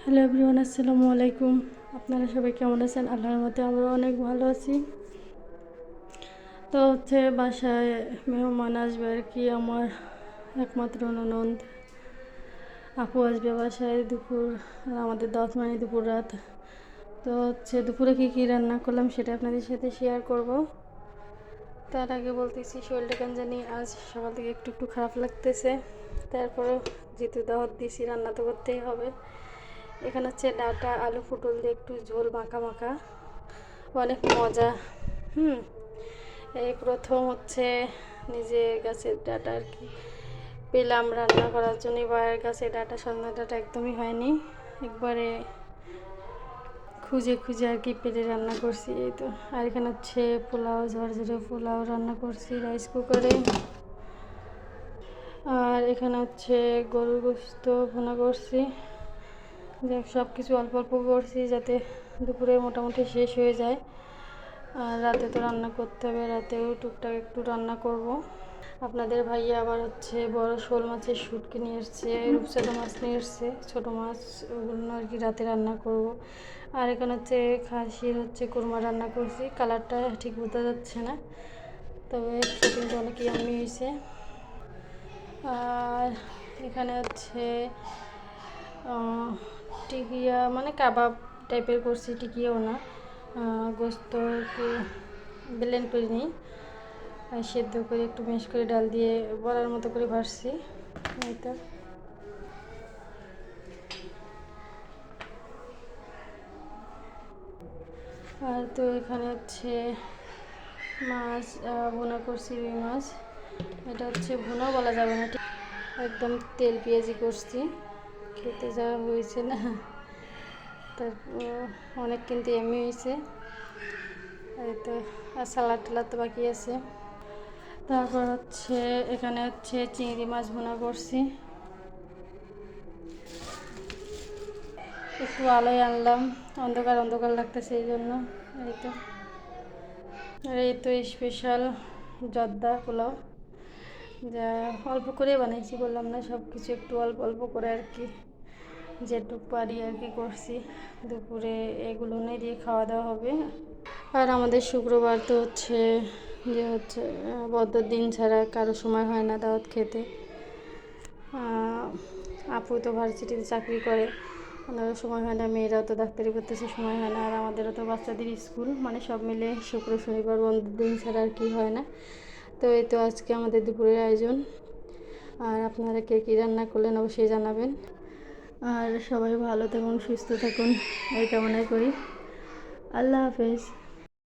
Hello everyone, আসসালামু আলাইকুম। আপনারা সবাই কেমন আছেন? আল্লাহর মতে আমরা অনেক ভালো আছি। তো বাসায় মেহমান আসবে আর কি। আমার একমাত্র ননদ আপু আসবে বাসায় দুপুর, আর আমাদের 10 মানে দুপুর রাত। তো দুপুরে কী রান্না করলাম সেটা আপনাদের সাথে শেয়ার করব। তার আগে বলতেছি শরীরটা কেন জানি আজ সকাল থেকে একটু একটু খারাপ লাগতেছে। তারপরেও যেহেতু দাওয়াত দিয়েছি রান্না তো করতেই হবে। এখানে ডাঁটা আলু পটল দিয়ে একটু ঝোল মাখা মাখা, অনেক মজা। এই প্রথম নিজের গাছের ডাঁটা আর কি পেলাম রান্না করার জন্য। বাইরের গাছের ডাঁটা সজনা ডাঁটা একদমই হয়নি, একবারে খুঁজে খুঁজে আর কি পেরে রান্না করছি। এই তো। আর এখানে পোলাও, ঝরঝরে পোলাও রান্না করছি রাইস কুকারে। আর এখানে গরুর গোশত ভুনা করছি। সব কিছু অল্প অল্প করছি যাতে দুপুরে মোটামুটি শেষ হয়ে যায়। আর রাতে তো রান্না করতে হবে, রাতেও টুকটাক একটু রান্না করব। আপনাদের ভাইয়া আবার বড় শোল মাছের শুটকি নিয়ে এসছে, রূপচাঁদা মাছ নিয়ে এসছে, ছোটো মাছ, ওগুলো আর কি রাতে রান্না করব। আর এখানে খাসির কোরমা রান্না করছি। কালারটা ঠিক বোঝা যাচ্ছে না, তবে কিন্তু অনেক ইয়াম্মি হয়েছে। আর এখানে টিকিয়া মানে কাবাব টাইপের করছি, টিকিয়াও না, গোস্ত একটু ব্লেন্ড করে নিই, সেদ্ধ করে একটু ম্যাশ করে ডাল দিয়ে বড়ার মতো করে ভাজছি। এই তো। আর তো এখানে মাছ ভুনা করছি, রুই মাছ। এটা ভুনা বলা যাবে না, ঠিক একদম তেল পেঁয়াজি করছি, খেতে যা হয়েছে না। তারপর অনেক কিন্তু এমনি হয়েছে। এই তো। আর সালাদ টালাদ তো বাকি আছে। তারপর এখানে চিংড়ি মাছ ভুনা করছি। একটু আলোয় আনলাম, অন্ধকার অন্ধকার লাগতেছে এই জন্য। এই তো। আর এই তো স্পেশাল জর্দা পোলাও, যা অল্প করে বানাইছি, বললাম না, সব কিছু একটু অল্প অল্প করে আর কি, যেটুকু পারি আর কি করছি। দুপুরে এগুলো নিয়ে দিয়ে খাওয়া দাওয়া হবে। আর আমাদের শুক্রবার তো বদ্ধ দিন ছাড়া কারো সময় হয় না দাওয়াত খেতে। আপু তো ভার্সিটিতে চাকরি করে, ওনারও সময় হয় না, মেয়েরাও তো ডাক্তারি করতেছে, সময় হয় না। আর আমাদেরও তো বাচ্চাদের স্কুল, মানে সব মিলে শুক্র শনিবার বন্ধ দিন ছাড়া আর কি হয় না। তো এই তো আজকে আমাদের দুপুরের আয়োজন। আর আপনারা কে কী রান্না করলেন অবশ্যই জানাবেন। আর সবাই ভালো থাকুন, সুস্থ থাকুন, এই কামনাই করি। আল্লাহ হাফেজ।